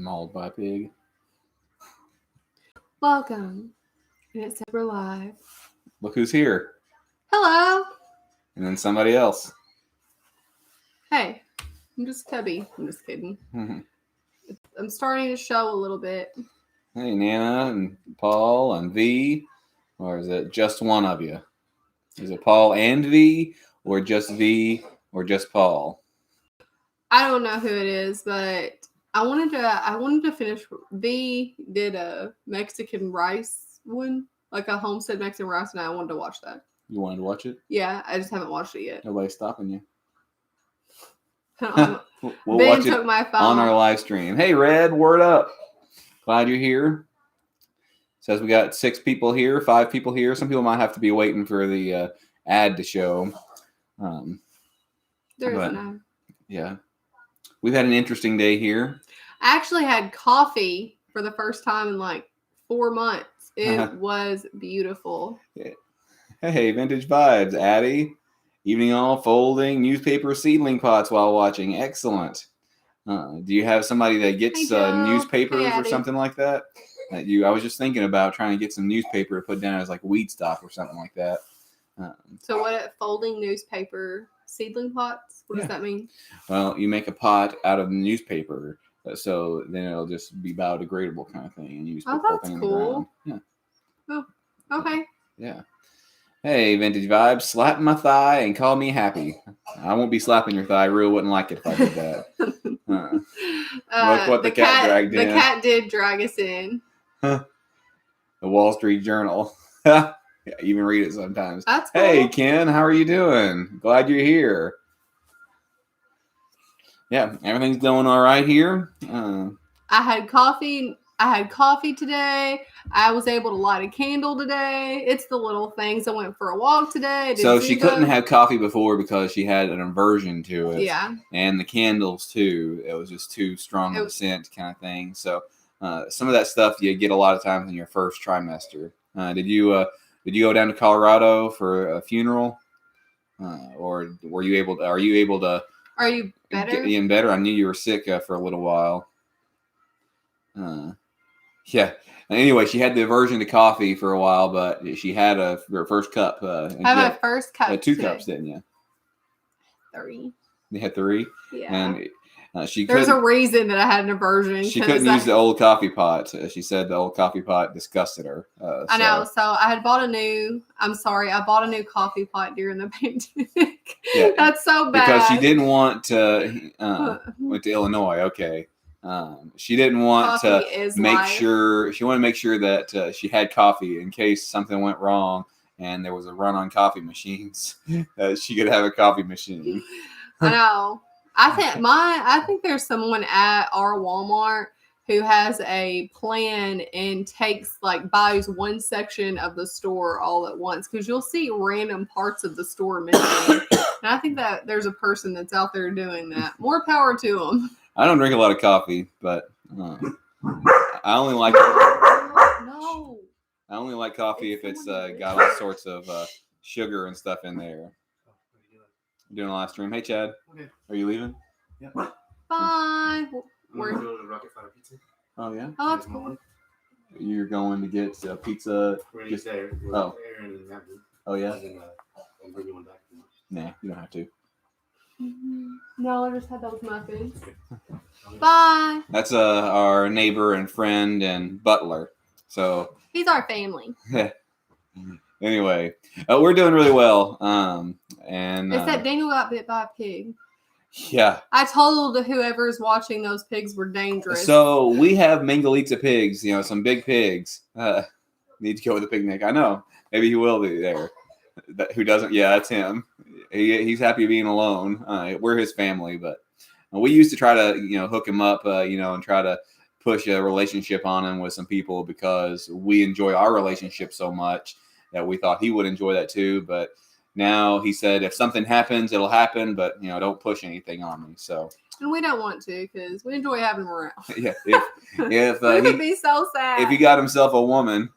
mauled by a pig. Welcome. And it's We're live. Look who's here. Hello. And then somebody else. Hey, I'm just Tubby. I'm just kidding. I'm starting to show a little bit. Hey, Nana and Paul and V. Or is it just one of you? Is it Paul and V? Or just V? Or just Paul? I don't know who it is, but I wanted to finish. V did a Mexican rice one, like a homestead Mexican rice, and I wanted to watch that. You wanted to watch it? Yeah, I just haven't watched it yet. Nobody's stopping you. We'll Ben watch took my phone on our live stream. Hey, Red, word up. Glad you're here. Says we got 6 people here, 5 people here. Some people might have to be waiting for the ad to show. There is an ad. Yeah. We've had an interesting day here. I actually had coffee for the first time in like 4 months. It was beautiful. Yeah. Hey, vintage vibes, Addie. Evening all, folding newspaper seedling pots while watching. Excellent. Do you have somebody that gets newspapers or something like that? I was just thinking about trying to get some newspaper to put down as like weed stock or something like that. So what? Folding newspaper seedling pots? What does that mean? Well, you make a pot out of the newspaper, so then it'll just be biodegradable kind of thing, and you just put the whole thing in the ground. Yeah. Oh, okay. Yeah. Hey, vintage vibes, slap my thigh and call me happy. I won't be slapping your thigh. Real wouldn't like it if I did that. Look what the cat dragged in. The cat did drag us in. The Wall Street Journal. Yeah, even read it sometimes. That's cool. Hey, Ken, how are you doing? Glad you're here. Yeah, everything's going all right here. I had coffee. Today. I was able to light a candle today. It's the little things. I went for a walk today. So she couldn't have coffee before because she had an aversion to it. Yeah. And the candles too. It was just too strong of a scent kind of thing. So some of that stuff you get a lot of times in your first trimester. Did you go down to Colorado for a funeral? Or are you able to? Are you better? Get even better? I knew you were sick for a little while. Yeah. Anyway, she had the aversion to coffee for a while, but she had her first cup. I had my first cup. 2 cups, didn't you? 3. You had 3? Yeah. And there's a reason that I had an aversion. She couldn't use the old coffee pot. She said the old coffee pot disgusted her. I know. So I had bought I bought a new coffee pot during the pandemic. Yeah. That's so bad. Because she didn't want to, went to Illinois. Okay. She didn't want to make sure that she had coffee in case something went wrong and there was a run on coffee machines. She could have a coffee machine. I know. I think there's someone at our Walmart who has a plan and buys one section of the store all at once, because you'll see random parts of the store missing. And I think that there's a person that's out there doing that. More power to them. I don't drink a lot of coffee, but I only like coffee if it's got all sorts of sugar and stuff in there. Doing a live stream. Hey, Chad. Okay. Are you leaving? Yeah. Bye. We're going to Rocket Fire Pizza. Oh, yeah? Oh, that's cool. You're going to get pizza? We're just there. Oh, yeah? I'll bring you one back. Nah, you don't have to. No, I just had those muffins. Bye. That's our neighbor and friend and butler. So he's our family. Anyway, we're doing really well. And except Daniel got bit by a pig. Yeah. I told whoever's watching those pigs were dangerous. So we have Mangalitsa pigs, some big pigs. Need to go with a picnic. I know. Maybe he will be there. Who doesn't? Yeah, that's him. He's happy being alone. We're his family, but we used to try to, hook him up, and try to push a relationship on him with some people because we enjoy our relationship so much that we thought he would enjoy that too. But now he said, if something happens, it'll happen, but don't push anything on me. So. And we don't want to because we enjoy having him around. Yeah. If it would be so sad. If he got himself a woman.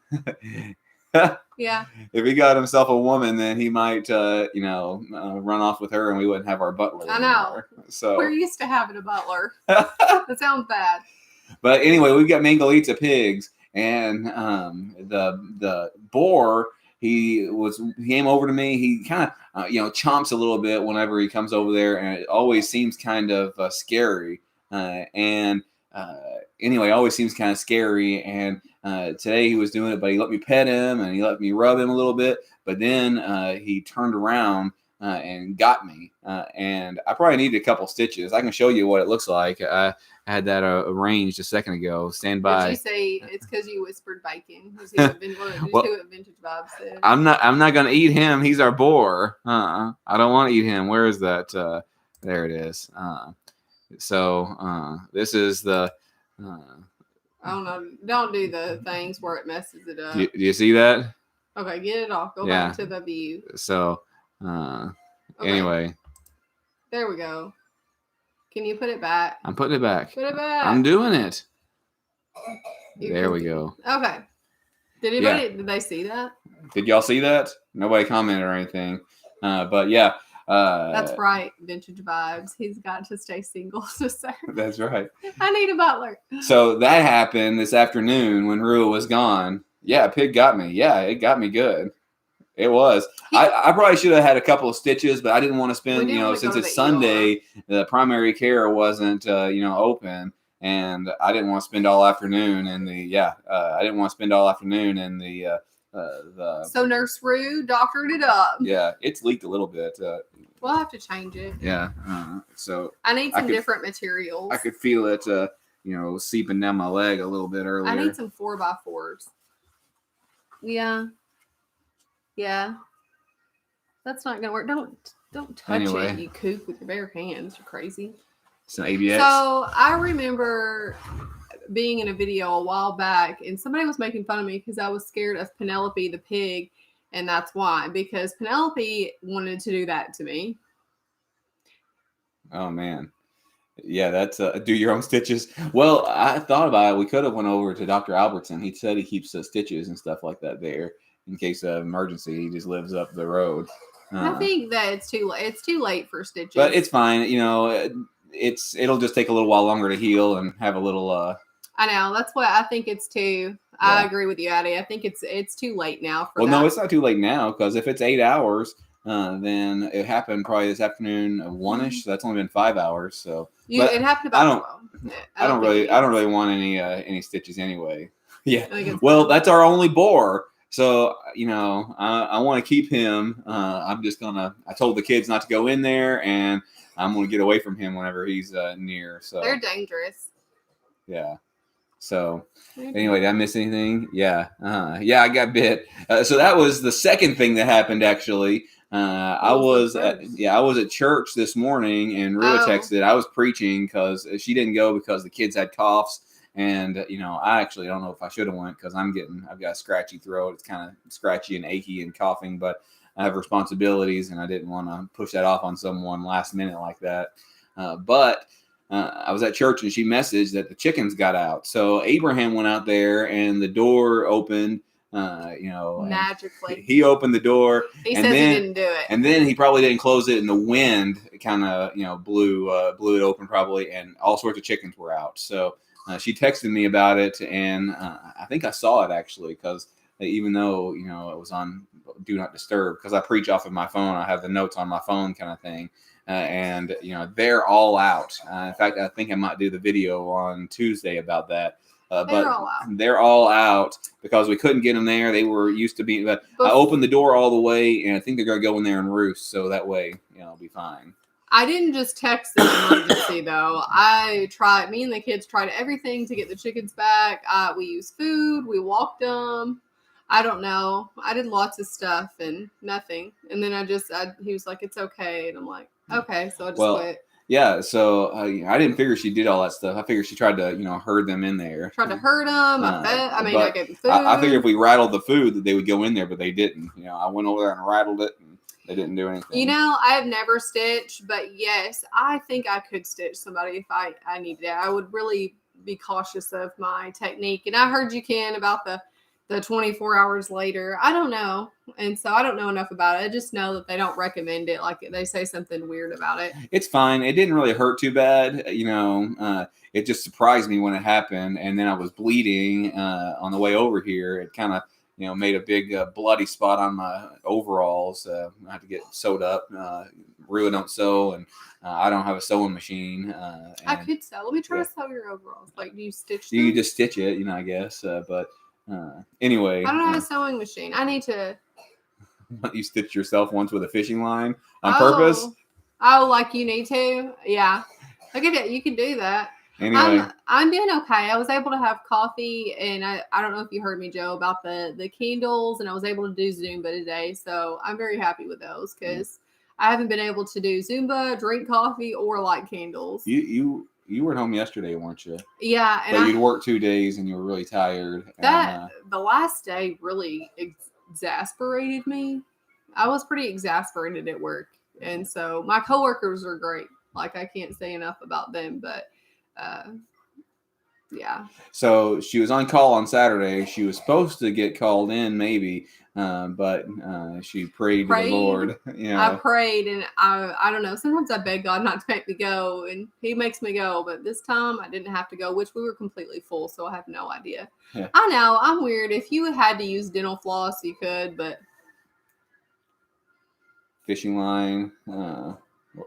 Yeah. If he got himself a woman, then he might, run off with her, and we wouldn't have our butler. I know. Anymore. So we're used to having a butler. That sounds bad. But anyway, we've got Mangalitsa pigs, and the boar. He came over to me. He kind of chomps a little bit whenever he comes over there, and it always seems kind of scary. Anyway, it always seems kind of scary. And today he was doing it, but he let me pet him and he let me rub him a little bit. But then he turned around and got me. And I probably needed a couple stitches. I can show you what it looks like. I had that arranged a second ago. Stand by. Did you say it's because you whispered bacon? Did you see what Vintage Vibes said? I'm not gonna eat him. He's our boar. I don't want to eat him. Where is that? There it is. So this is the. I don't know. Don't do the things where it messes it up. Do you see that? Okay, get it off. Go back to the view. So anyway. There we go. Can you put it back? I'm putting it back. Put it back. I'm doing it. There we go. Okay. Did they see that? Did y'all see that? Nobody commented or anything. But yeah. That's right. Vintage Vibes. He's got to stay single to serve. That's right. I need a butler. So that happened this afternoon when Rua was gone. Yeah, pig got me. Yeah, it got me good. It was. I probably should have had a couple of stitches, but I didn't want to spend, since it's Sunday, the primary care wasn't, open, and I didn't want to spend all afternoon in the. So Nurse Rue doctored it up. Yeah, it's leaked a little bit. We'll have to change it. Yeah. So I need some different materials. I could feel it, seeping down my leg a little bit earlier. I need some 4x4s. Yeah. Yeah. That's not gonna work. Don't touch it, you kook, with your bare hands. You're crazy. Some ABX. So I remember being in a video a while back, and somebody was making fun of me because I was scared of Penelope the pig, and that's why. Because Penelope wanted to do that to me. Oh man. Yeah, that's do your own stitches. Well, I thought about it. We could have went over to Dr. Albertson. He said he keeps stitches and stuff like that there in case of emergency. He just lives up the road. I think that it's too late. It's too late for stitches. But it's fine. It'll just take a little while longer to heal and have a little. I know. That's what I think it's too. Yeah. I agree with you, Addie. I think it's too late now for that. No, it's not too late now, because if it's 8 hours, then it happened probably this afternoon 1-ish. So that's only been 5 hours. So it happened about 12. I don't really want any stitches anyway. Yeah. Well, that's our only boar. So, I want to keep him. I told the kids not to go in there, and I'm going to get away from him whenever he's near. So they're dangerous. Yeah. So anyway, did I miss anything? Yeah. I got bit. So that was the second thing that happened, actually. I was at church this morning, and Rua texted. I was preaching because she didn't go because the kids had coughs. And, I actually don't know if I should have went because I've got a scratchy throat. It's kind of scratchy and achy and coughing, but I have responsibilities and I didn't want to push that off on someone last minute like that. But I was at church and she messaged that the chickens got out. So Abraham went out there and the door opened, magically. He opened the door. He says he didn't do it. And then he probably didn't close it, and the wind kind of, blew it open probably, and all sorts of chickens were out. So she texted me about it, and I think I saw it actually, because even though, it was on Do Not Disturb, because I preach off of my phone, I have the notes on my phone kind of thing. And, they're all out. In fact, I think I might do the video on Tuesday about that. They're all out because we couldn't get them there. They were used to being, but I opened the door all the way, and I think they're going to go in there and roost. So that way, it'll be fine. I didn't just text an emergency though. Me and the kids tried everything to get the chickens back. We used food. We walked them. I don't know. I did lots of stuff and nothing. And then he was like, it's okay. And I'm like, okay. So I just quit. Yeah. So I didn't figure she did all that stuff. I figured she tried to, herd them in there. Tried to herd them. I gave them food. I figured if we rattled the food that they would go in there, but they didn't. I went over there and rattled it, and they didn't do anything. I have never stitched, but yes, I think I could stitch somebody if I needed it. I would really be cautious of my technique. And I heard you can about the the 24 hours later. I don't know. And so I don't know enough about it. I just know that they don't recommend it. Like they say something weird about it. It's fine. It didn't really hurt too bad. It just surprised me when it happened. And then I was bleeding on the way over here. It kind of, made a big bloody spot on my overalls. I had to get sewed up. Really don't sew, and I don't have a sewing machine. I could sew. Let me try to sew your overalls. Like, do you stitch them? You can just stitch it, I guess. But anyway. I don't have a sewing machine. I need to. You stitched yourself once with a fishing line on purpose? Oh, like you need to? Yeah. Look at it. You can do that. Anyway. I'm doing okay. I was able to have coffee, and I don't know if you heard me, Joe, about the candles, and I was able to do Zumba today. So I'm very happy with those because I haven't been able to do Zumba, drink coffee, or light candles. You were at home yesterday, weren't you? Yeah. But you'd worked 2 days, and you were really tired. The last day really exasperated me. I was pretty exasperated at work. And so my coworkers are great. Like, I can't say enough about them, but yeah. So she was on call on Saturday. She was supposed to get called in maybe, but she prayed to the Lord. I prayed, and I don't know. Sometimes I beg God not to make me go, and He makes me go. But this time I didn't have to go, which we were completely full, so I have no idea. Yeah. I know, I'm weird. If you had to use dental floss, you could, but fishing line.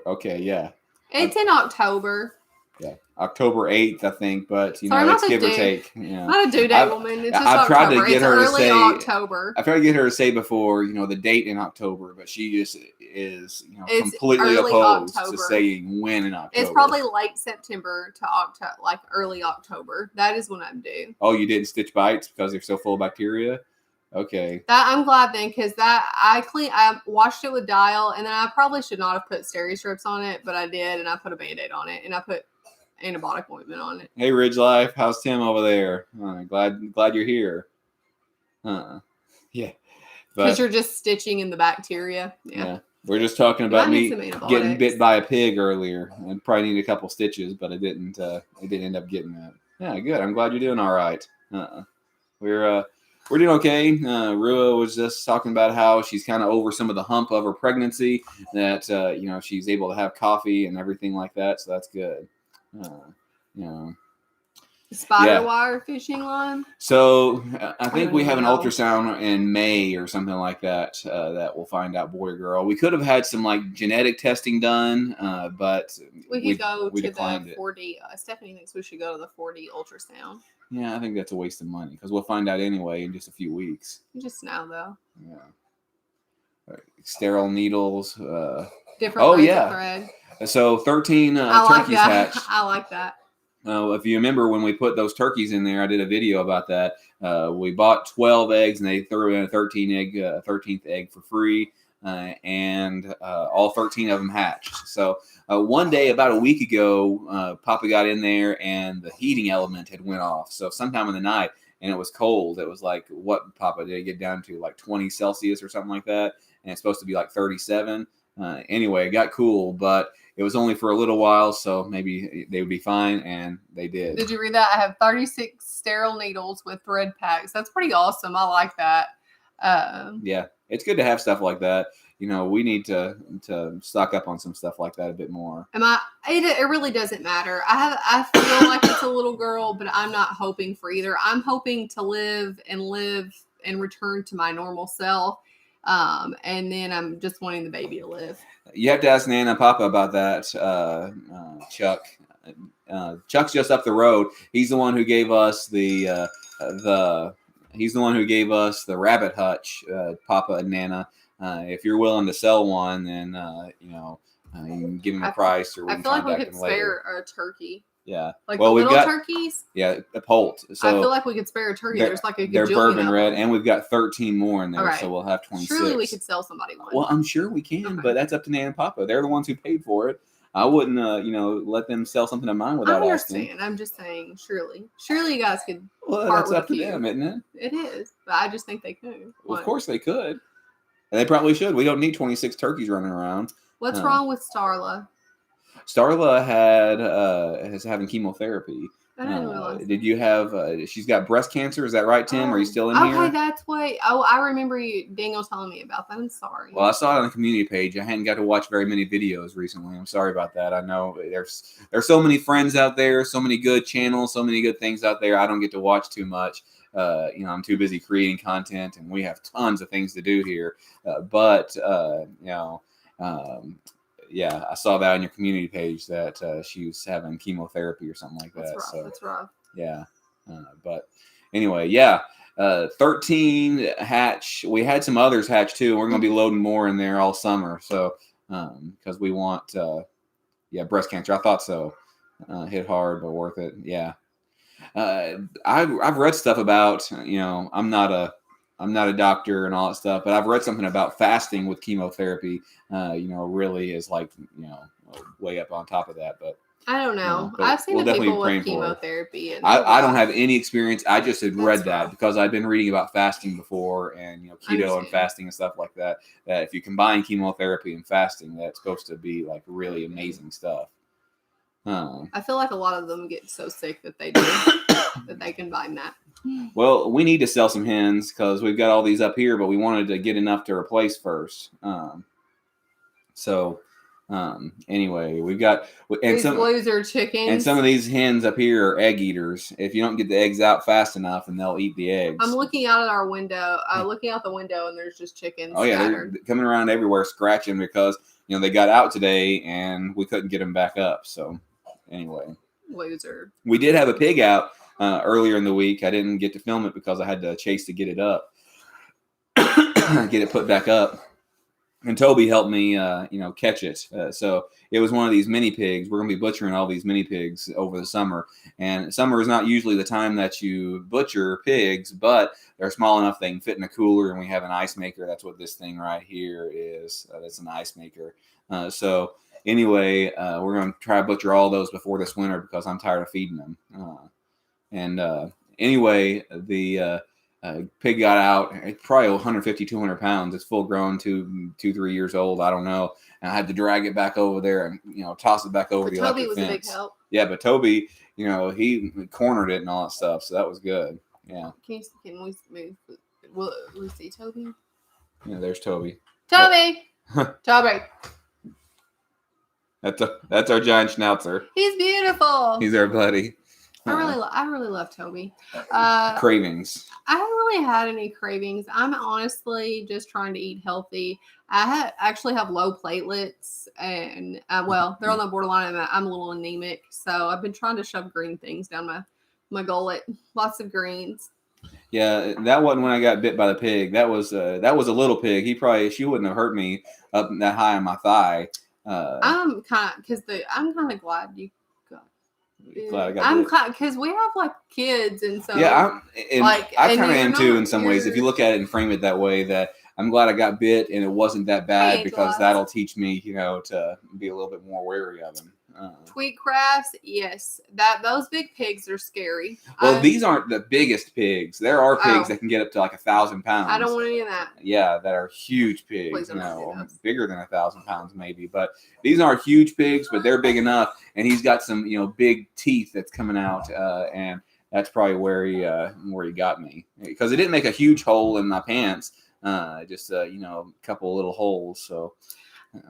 Okay, yeah. It's in October. Yeah, October 8th, I think, but Sorry, it's give or take. Not a due date, woman. It's just I've tried October. to get it's her early to say October. I've tried to get her to say before, the date in October, but she just is, It's completely early opposed October. to saying when in October. It's probably late September to October, like early October. That is when I'm due. Oh, you didn't stitch bites because they're so full of bacteria? Okay. I'm glad then, because I washed it with Dial, and then I probably should not have put steri strips on it, but I did, and I put a Band-Aid on it, and I put antibiotic ointment on it. Hey, Ridge Life, how's Tim over there? Glad you're here. Yeah. Because you're just stitching in the bacteria. Yeah. We're just talking about me getting bit by a pig earlier. I probably need a couple stitches, but I didn't end up getting that. Yeah, good. I'm glad you're doing all right. We're doing okay. Rua was just talking about how she's kind of over some of the hump of her pregnancy, that she's able to have coffee and everything like that, so that's good. Spider wire fishing line. So I think we have an ultrasound in May or something like that that will find out boy or girl. We could have had some like genetic testing done, but we could go to the declined 4D. Stephanie thinks we should go to the 4D ultrasound. Yeah, I think that's a waste of money because we'll find out anyway in just a few weeks. Just now, though. Yeah. Sterile needles. Different kinds of thread. So 13 I turkeys like hatched. I like that. If you remember when we put those turkeys in there, I did a video about that. We bought 12 eggs and they threw in a 13th egg for free. And all 13 of them hatched. So one day, about a week ago, Papa got in there and the heating element had went off. So sometime in the night, and it was cold. It was like, what, Papa, did it get down to? Like 20 Celsius or something like that? And it's supposed to be like 37. Anyway, it got cool, but it was only for a little while, so maybe they would be fine, and they did. Did you read that? I have 36 sterile needles with thread packs. That's pretty awesome. I like that. Yeah, it's good to have stuff like that. We need to stock up on some stuff like that a bit more. It really doesn't matter. I feel like it's a little girl, but I'm not hoping for either. I'm hoping to live and return to my normal self. And then I'm just wanting the baby to live. You have to ask Nana and Papa about that, Chuck. Chuck's just up the road. He's the one who gave us the rabbit hutch, Papa and Nana. If you're willing to sell one, then you can give him a price, or we I can feel like we contact could him later. spare a turkey. Yeah, like well, the little turkeys. Yeah, a poult. So I feel like we could spare a turkey. There's like a they're bourbon red, them. and we've got 13 more in there, right. So we'll have 26. Surely we could sell somebody one. Well, I'm sure we can, but that's up to Nan and Papa. They're the ones who paid for it. I wouldn't, let them sell something of mine without asking. I'm just saying, surely you guys could. Well, that's up to them, isn't it? It is, but I just think they could. Well, of course they could, and they probably should. We don't need 26 turkeys running around. What's wrong with Starla? Starla is having chemotherapy. I didn't realize. Did you have? She's got breast cancer. Is that right, Tim? Are you still in here? Okay, that's what. Oh, I remember you, Daniel, telling me about that. I'm sorry. Well, I saw it on the community page. I hadn't got to watch very many videos recently. I'm sorry about that. I know there's so many friends out there, so many good channels, so many good things out there. I don't get to watch too much. I'm too busy creating content, and we have tons of things to do here. Yeah, I saw that on your community page that she was having chemotherapy or something like that. That's rough. So That's rough. yeah, but anyway, yeah. 13 hatch. We had some others hatch too. We're going to be loading more in there all summer. So, because we want, breast cancer. I thought so. Hit hard, but worth it. Yeah. I've read stuff about, I'm not a doctor and all that stuff, but I've read something about fasting with chemotherapy, really is like, way up on top of that, but I don't know. but I've seen we'll the people definitely with pray for her. chemotherapy. And I don't have any experience. I just had read That's that rough. because I've been reading about fasting before and keto and Understand. fasting and stuff like that. That if you combine chemotherapy and fasting, that's supposed to be like really amazing stuff. I feel like a lot of them get so sick that they do that they combine that. Well, we need to sell some hens because we've got all these up here, but we wanted to get enough to replace first. Anyway, we've got and These some loser chickens. and some of these hens up here are egg eaters. If you don't get the eggs out fast enough, and they'll eat the eggs. I'm looking out at our window, looking out the window, and there's just chickens. Oh yeah, scattered. they're coming around everywhere, scratching because they got out today and we couldn't get them back up. So anyway, Loser. we did have a pig out earlier in the week. I didn't get to film it because I had to chase to get it up, get it put back up. And Toby helped me, catch it. So it was one of these mini pigs. We're going to be butchering all these mini pigs over the summer. And summer is not usually the time that you butcher pigs, but they're small enough they can fit in a cooler. And we have an ice maker. That's what this thing right here is. That's an ice maker. So anyway, we're going to try to butcher all those before this winter because I'm tired of feeding them. Anyway, the pig got out. It's probably 150, 200 pounds. It's full grown, 2-3 years old. I don't know. And I had to drag it back over there and toss it back over the electric Toby was fence. a big help. Yeah, but Toby, he cornered it and all that stuff, so that was good. Yeah. Can we move? Will we see Toby? Yeah, there's Toby. Toby. Toby. That's our giant schnauzer. He's beautiful. He's our buddy. I really love Toby. Cravings. I haven't really had any cravings. I'm honestly just trying to eat healthy. I actually have low platelets, and they're on the borderline. I'm a little anemic, so I've been trying to shove green things down my gullet. Lots of greens. Yeah, that wasn't when I got bit by the pig. That was a little pig. She wouldn't have hurt me up that high on my thigh. I'm kind of glad you. Glad I got I'm bit. glad because we have like kids, and so yeah, I kind of am too in some ways. you're- If you look at it and frame it that way, that I'm glad I got bit and it wasn't that bad Hey, because Glass. that'll teach me, to be a little bit more wary of them. Tweet crafts, yes. Those big pigs are scary. Well, these aren't the biggest pigs. There are pigs Oh. that can get up to like 1,000 pounds. I don't want any of that. Yeah, that are huge pigs. Please don't say those. Bigger than 1,000 pounds maybe. But these aren't huge pigs, but they're big enough. And he's got some, big teeth that's coming out, and that's probably where he got me because it didn't make a huge hole in my pants. Just a couple little holes. So.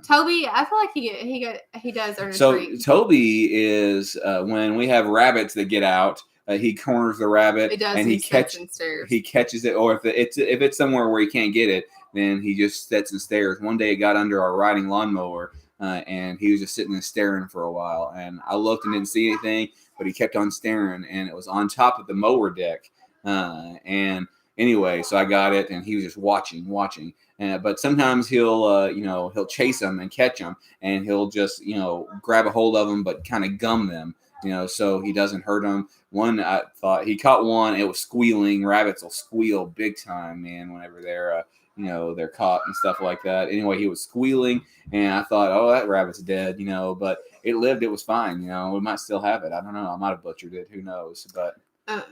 Toby, I feel like he does earn a So treat. Toby is when we have rabbits that get out, he corners the rabbit He does. and He sits and stares. he catches it, or if it's somewhere where he can't get it, then he just sits and stares. One day it got under our riding lawnmower, and he was just sitting and staring for a while. And I looked and didn't see anything, but he kept on staring, and it was on top of the mower deck. And anyway, so I got it, and he was just watching. But sometimes he'll chase them and catch them, and he'll just grab a hold of them, but kind of gum them, so he doesn't hurt them. One, I thought he caught one. It was squealing. Rabbits will squeal big time, man, whenever they're caught and stuff like that. Anyway, he was squealing, and I thought, oh, that rabbit's dead, but it lived. It was fine. We might still have it. I don't know. I might have butchered it. Who knows? But I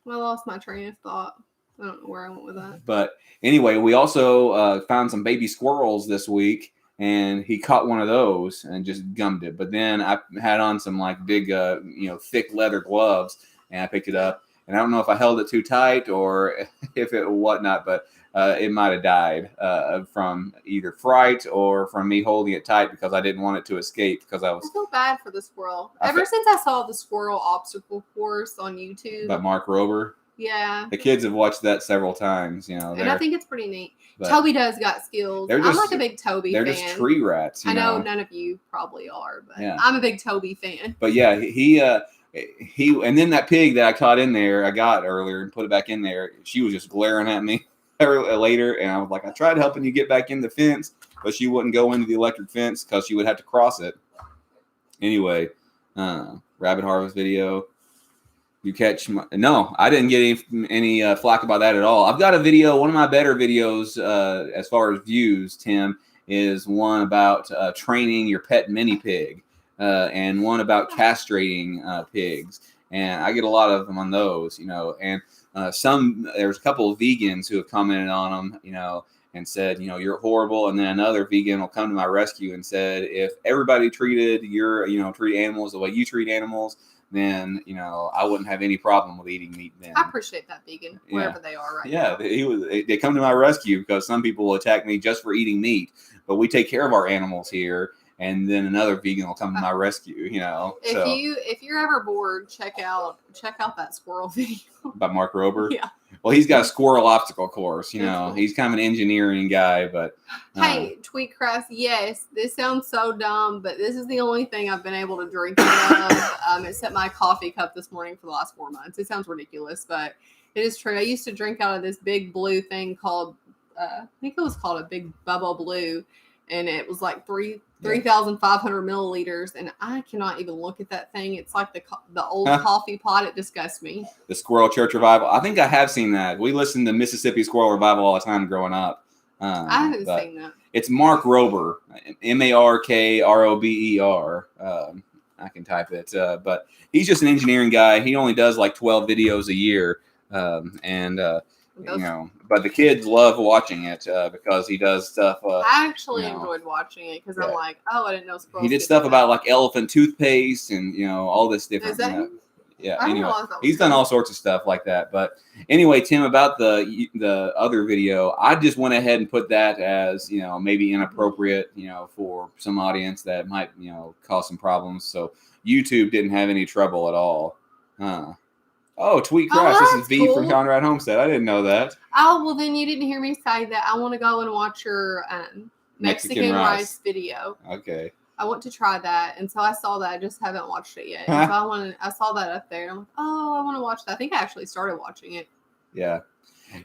lost my train of thought. I don't know where I went with that. But anyway, we also found some baby squirrels this week. and he caught one of those and just gummed it. But then I had on some like big, thick leather gloves, and I picked it up. And I don't know if I held it too tight or if it whatnot, but it might have died from either fright or from me holding it tight because I didn't want it to escape because I feel bad for the squirrel. Ever since I saw the squirrel obstacle course on YouTube. By Mark Rober. Yeah. The kids have watched that several times, And I think it's pretty neat. Toby does got skills. I'm like a big Toby fan. They're just tree rats. I know none of you probably are, but yeah. I'm a big Toby fan. But yeah, he and then that pig that I caught in there, I got earlier and put it back in there. She was just glaring at me later, and I was like, I tried helping you get back in the fence, but she wouldn't go into the electric fence because she would have to cross it. Anyway, rabbit harvest video. You catch my, no, I didn't get any flack about that at all. I've got a video, one of my better videos as far as views, Tim, is one about training your pet mini pig. And one about castrating pigs, and I get a lot of them on those, and there's a couple of vegans who have commented on them, and said, you're horrible, and then another vegan will come to my rescue and said, if everybody treated treat animals the way you treat animals, then I wouldn't have any problem with eating meat then. I appreciate that vegan, wherever they are right now. Yeah, they come to my rescue because some people will attack me just for eating meat, but we take care of our animals here. And then another vegan will come to my rescue, If you're ever bored, check out that squirrel video by Mark Rober. Yeah. Well, he's got a squirrel obstacle course. Cool. He's kind of an engineering guy, but hey, Tweetcraft, yes, this sounds so dumb, but this is the only thing I've been able to drink out of, except my coffee cup this morning for the last 4 months. It sounds ridiculous, but it is true. I used to drink out of this big blue thing called, I think it was called a Big Bubba Blue, and it was like 3,500 milliliters, and I cannot even look at that thing. It's like the old coffee pot. It disgusts me. The Squirrel Church Revival. I think I have seen that. We listened to Mississippi Squirrel Revival all the time growing up. I haven't seen that. It's Mark Rober, Markrober. I can type it, but he's just an engineering guy. He only does like 12 videos a year, but the kids love watching it because he does stuff. I actually enjoyed watching it because I'm like, I didn't know. He did stuff about like elephant toothpaste and all this different. Is that yeah. Anyway, he's done all sorts of stuff like that. But anyway, Tim, about the other video, I just went ahead and put that as maybe inappropriate, for some audience that might cause some problems. So YouTube didn't have any trouble at all. Oh, Tweet Crash. This is V from Conrad Homestead. I didn't know that. Oh, well, then you didn't hear me say that. I want to go and watch your Mexican rice video. Okay. I want to try that. And so I saw that. I just haven't watched it yet. And so I saw that up there. I'm like, I want to watch that. I think I actually started watching it. Yeah.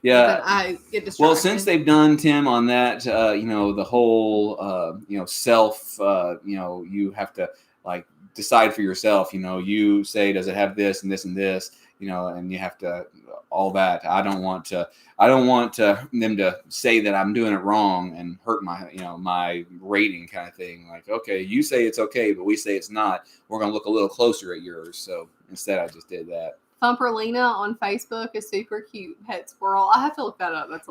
Yeah. But I get distracted. Well, since they've done, Tim, on that, the whole, self, you have to like decide for yourself. You say, does it have this and this and this? And you have to all that. I don't want them to say that I'm doing it wrong and hurt my, my rating kind of thing. Like, okay, you say it's okay, but we say it's not. We're going to look a little closer at yours. So instead, I just did that. Thumperlina on Facebook is super cute pet squirrel. I have to look that up. That's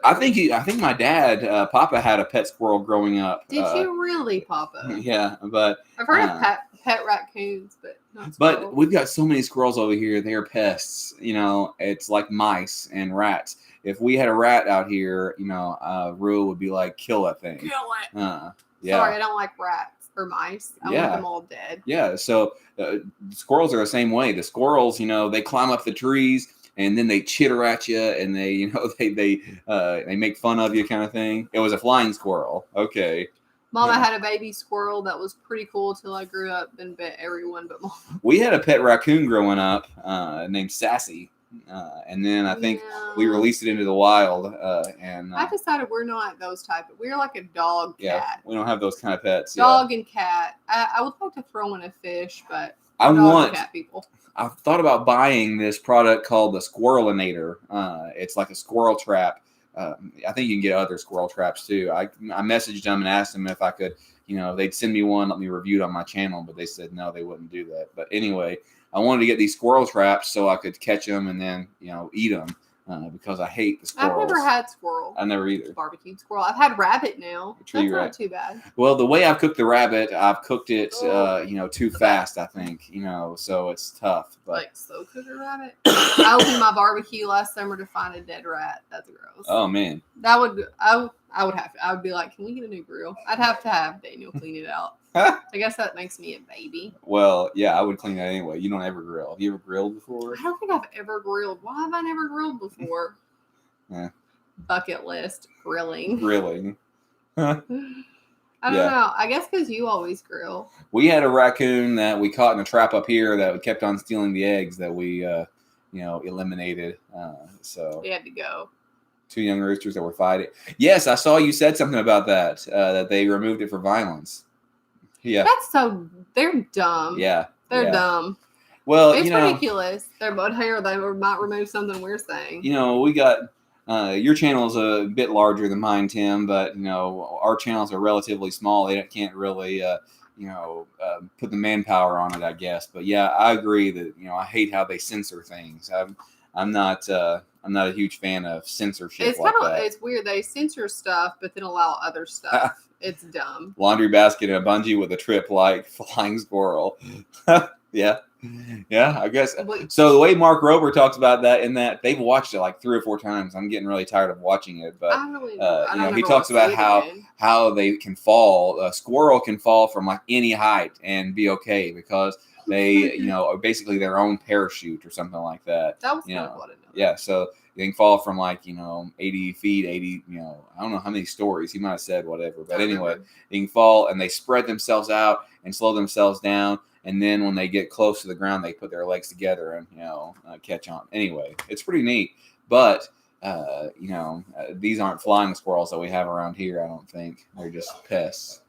I think my dad, Papa, had a pet squirrel growing up. Did you really, Papa? Yeah, but I've heard of pet raccoons, but not squirrels. But we've got so many squirrels over here. They are pests. It's like mice and rats. If we had a rat out here, Rule would be like, kill that thing. Kill it. Yeah. Sorry, I don't like rats or mice. I want them all dead. Yeah. So squirrels are the same way. The squirrels, they climb up the trees and then they chitter at you and they, they make fun of you kind of thing. It was a flying squirrel. Okay. Mama had a baby squirrel that was pretty cool till I grew up and bit everyone but Mama. We had a pet raccoon growing up named Sassy. And then I think we released it into the wild. And I decided we're not those type. We're like a dog, cat. Yeah, we don't have those kind of pets. Dog and cat. I would like to throw in a fish, but cat people. I've thought about buying this product called the Squirrelinator. It's like a squirrel trap. I think you can get other squirrel traps too. I messaged them and asked them if I could, they'd send me one, let me review it on my channel, but they said no, they wouldn't do that. But anyway, I wanted to get these squirrel traps so I could catch them and then, eat them. because I hate the squirrels. I've never had squirrel. I never either. Barbecued squirrel. I've had rabbit now. Tree That's rat. not too bad. Well, the way I've cooked the rabbit, I've cooked it, Oh. too fast, I think, so it's tough. But Like slow cooker rabbit. I opened my barbecue last summer to find a dead rat. That's gross. oh man, That would I would have to. I would be like, can we get a new grill? I'd have to have Daniel clean it out. I guess that makes me a baby. well, yeah, I would clean that anyway. You don't ever grill. Have you ever grilled before? I don't think I've ever grilled. Why have I never grilled before? Yeah. Bucket list grilling. Grilling. I don't know. I guess because you always grill. We had a raccoon that we caught in a trap up here that kept on stealing the eggs that we, eliminated. So We had to go. 2 young roosters that were fighting. Yes, I saw you said something about that. That they removed it for violence. Yeah. That's so. They're dumb. Yeah. They're yeah. dumb. Well, It's ridiculous. They're both here. They might remove something we're saying. we got your channel is a bit larger than mine, Tim, but our channels are relatively small. They can't really put the manpower on it, I guess. But yeah, I agree that I hate how they censor things. I'm not a huge fan of censorship. It's like kind of that. it's weird. They censor stuff, but then allow other stuff. It's dumb. Laundry basket and a bungee with a trip like flying squirrel. Yeah. Yeah, I guess. So the way Mark Rober talks about that, in that they've watched it like 3 or 4 times. I'm getting really tired of watching it, but I really he talks about how they can fall. A squirrel can fall from like any height and be okay because they, are basically their own parachute or something like that. That was kind of what I know. Yeah, so they can fall from like 80 feet, 80. I don't know how many stories. He might have said whatever, but anyway, they can fall and they spread themselves out and slow themselves down. And then when they get close to the ground, they put their legs together and, catch on. Anyway, it's pretty neat. But, these aren't flying squirrels that we have around here, I don't think. They're just pests.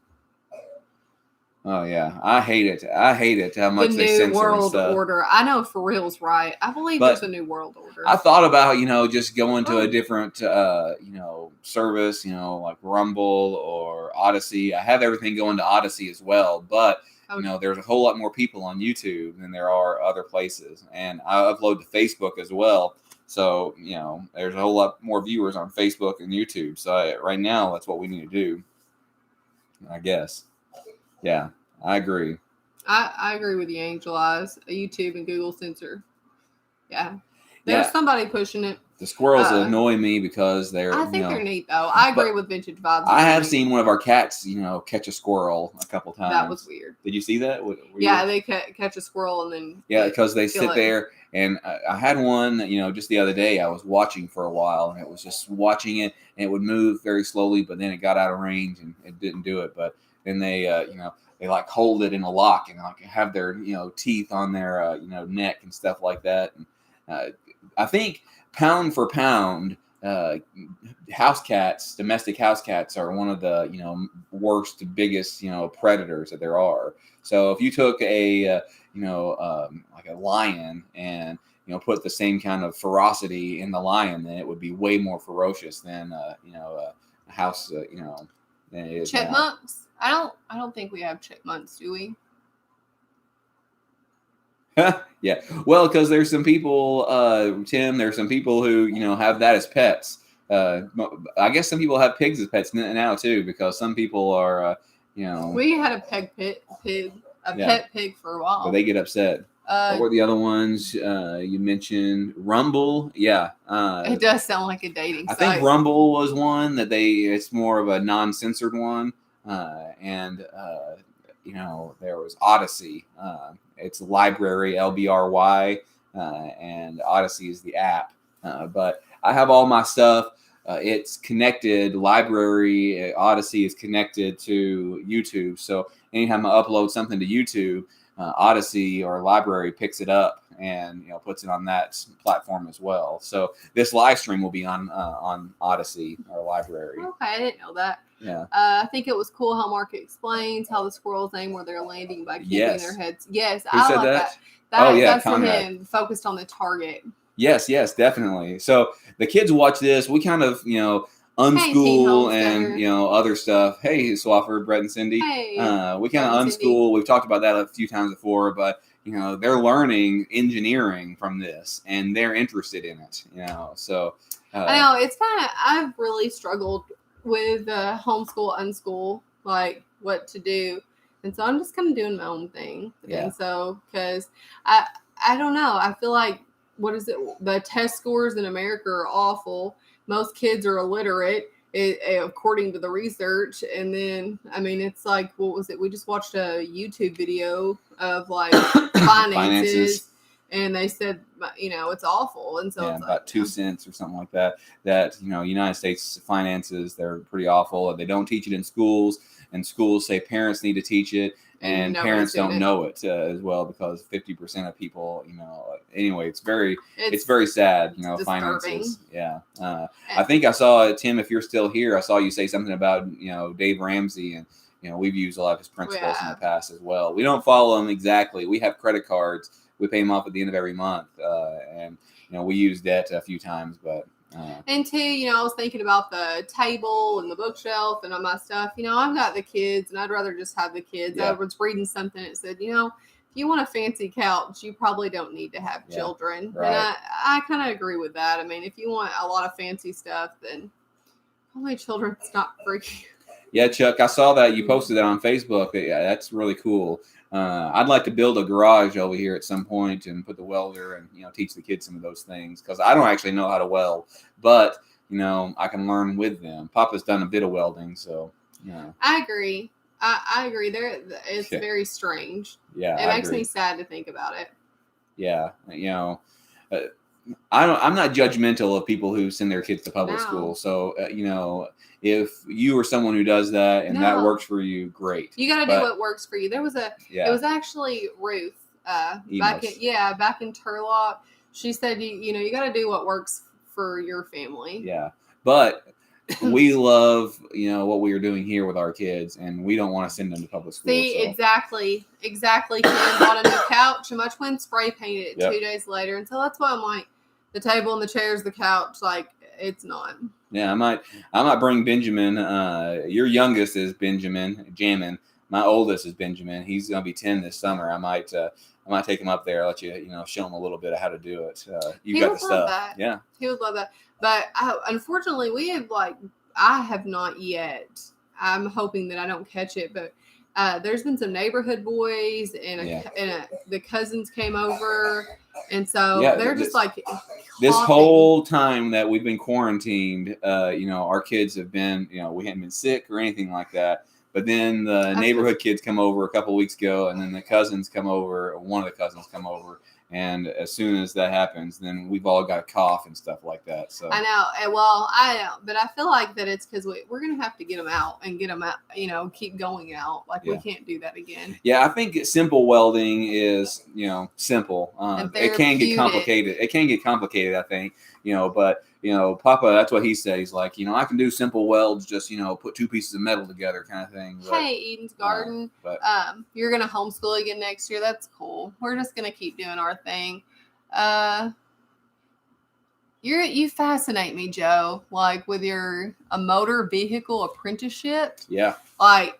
Oh, yeah. I hate it. I hate it how much they censor The New World stuff. Order. I know for real's right. I believe there's a New World Order. I thought about, just going to a different, service, like Rumble or Odyssey. I have everything going to Odyssey as well, but there's a whole lot more people on YouTube than there are other places. And I upload to Facebook as well. So, there's a whole lot more viewers on Facebook and YouTube. So right now, that's what we need to do, I guess. Yeah, I agree. I agree with you, Angel Eyes. YouTube and Google censor. Yeah. There's somebody pushing it. The squirrels annoy me because they're. I think they're neat though. I agree with vintage vibes. I have seen one of our cats, catch a squirrel a couple times. That was weird. Did you see that? They catch a squirrel and then. Yeah, because they sit there, and I had one. Just the other day, I was watching for a while, and it was just watching it, and it would move very slowly, but then it got out of range and it didn't do it. But then they, they like hold it in a lock and like have their, teeth on their, neck and stuff like that. And I think pound for pound, house cats, domestic house cats are one of the, worst, biggest, predators that there are. So if you took a, like a lion and, put the same kind of ferocity in the lion, then it would be way more ferocious than, a house, than it is now. Chipmunks? I don't think we have chipmunks, do we? Yeah. Well, because there's some people, Tim, there's some people who, have that as pets. I guess some people have pigs as pets now too, because some people are, We had a pet pig for a while. But they get upset. What were the other ones you mentioned? Rumble, yeah. It does sound like a dating site. I think Rumble was one that it's more of a non-censored one. And there was Odyssey. It's library, LBRY, and Odyssey is the app. But I have all my stuff. It's connected. Library, Odyssey is connected to YouTube. So anytime I upload something to YouTube, Odyssey or Library picks it up and puts it on that platform as well. So this live stream will be on Odyssey or Library. Okay, I didn't know that. Yeah. I think it was cool how Mark explains how the squirrels aim where they're landing by keeping their heads. Yes, Who said that? That's Conrad. for him, focused on the target. Yes, definitely. So the kids watch this. We kind of, unschool and, other stuff. Hey, Swafford, Brett and Cindy. Hey, we kind of unschool. We've talked about that a few times before, but, they're learning engineering from this, and they're interested in it. So I know it's I've really struggled with homeschool, unschool, like what to do, and so I'm just kind of doing my own thing. Yeah. And so because I don't know, I feel like the test scores in America are awful. Most kids are illiterate, according to the research. And then, I mean, it's like, what was it? We just watched a YouTube video of like finances, and they said, it's awful. And so it's about 2 cents or something like that. United States finances, they're pretty awful. They don't teach it in schools, and schools say parents need to teach it. And parents don't know it as well, because 50% of people, anyway, it's very sad, finances. Yeah. I think I saw, Tim, if you're still here, I saw you say something about, Dave Ramsey, and, we've used a lot of his principles in the past as well. We don't follow them exactly. We have credit cards. We pay them off at the end of every month. And, we use debt a few times, but. And two, I was thinking about the table and the bookshelf and all my stuff. I've got the kids, and I'd rather just have the kids. Yeah. I was reading something that said, if you want a fancy couch, you probably don't need to have children. Right. And I kind of agree with that. I mean, if you want a lot of fancy stuff, then probably children's not for you. Yeah, Chuck, I saw that you posted that on Facebook. Yeah, that's really cool. I'd like to build a garage over here at some point and put the welder and, teach the kids some of those things, because I don't actually know how to weld, but, I can learn with them. Papa's done a bit of welding, so, I agree. I agree. It's very strange. Yeah, it makes me sad to think about it. Yeah, I'm not judgmental of people who send their kids to public school. So, if you are someone who does that and that works for you, great. You got to do what works for you. There was it was actually Ruth back in Turlock. She said, you got to do what works for your family. Yeah. But we love, what we are doing here with our kids, and we don't want to send them to public school. See, exactly. Ken bought a new couch, and much went spray painted it 2 days later. And so that's why I'm like, the table and the chairs, the couch, like, it's not. Yeah, I might bring Benjamin. Your youngest is Benjamin, Jamin. My oldest is Benjamin. He's gonna be 10 this summer. I might take him up there, let you, show him a little bit of how to do it. You got the stuff. That. Yeah, he would love that. But unfortunately, I have not yet. I'm hoping that I don't catch it, but there's been some neighborhood boys and the cousins came over. And so they're just this whole time that we've been quarantined, our kids have been, we hadn't been sick or anything like that. But then the neighborhood kids come over a couple of weeks ago, and then the cousins come over, one of the cousins come over. And as soon as that happens, then we've all got a cough and stuff like that. So I know. Well, I know, but I feel like that it's because we're going to have to get them out, keep going out. We can't do that again. Yeah, I think simple welding is, simple. It can get complicated. I think, but, Papa, that's what he says. He's like, I can do simple welds, just, put two pieces of metal together kind of thing. But, hey, Eden's Garden, you're going to homeschool again next year. That's cool. We're just going to keep doing our thing. You fascinate me, Joe, with a motor vehicle apprenticeship. Yeah. I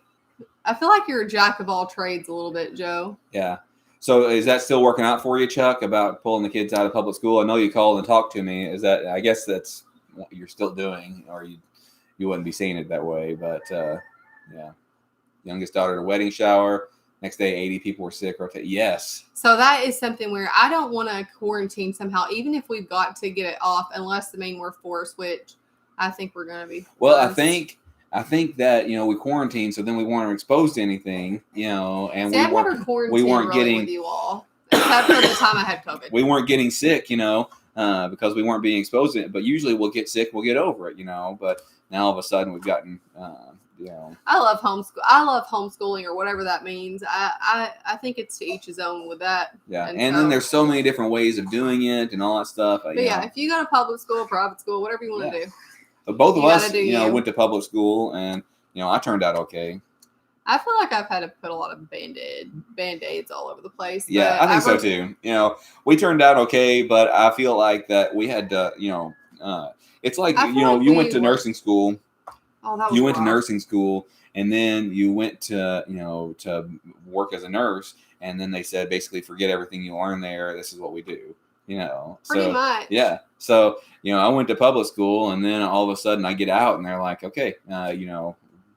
feel like you're a jack of all trades a little bit, Joe. Yeah. So is that still working out for you, Chuck, about pulling the kids out of public school? I know you called and talked to me. I guess that's what you're still doing, or you wouldn't be seeing it that way. But youngest daughter at a wedding shower. Next day, 80 people were sick. Yes. So that is something where I don't want to quarantine somehow, even if we've got to get it off, unless we're forced, which I think we're going to be. Well, I think that, we quarantined, so then we weren't exposed to anything, and we weren't getting with you all, except for the time I had COVID. We weren't getting sick, because we weren't being exposed to it. But usually we'll get sick, we'll get over it, But now all of a sudden we've gotten, I love homeschool. I love homeschooling, or whatever that means. I think it's to each his own with that. Yeah, and then there's so many different ways of doing it and all that stuff. But if you go to public school, private school, whatever you want to do. But both of us, went to public school, and I turned out okay. I feel like I've had to put a lot of band-aids all over the place. Yeah, I think so too. We turned out okay, but I feel like that we had to, it's like, you went to nursing school. Oh, that was you went to nursing school, and then you went to, to work as a nurse, and then they said basically forget everything you learn there. This is what we do. Pretty much. Yeah. So, I went to public school, and then all of a sudden I get out and they're like, okay,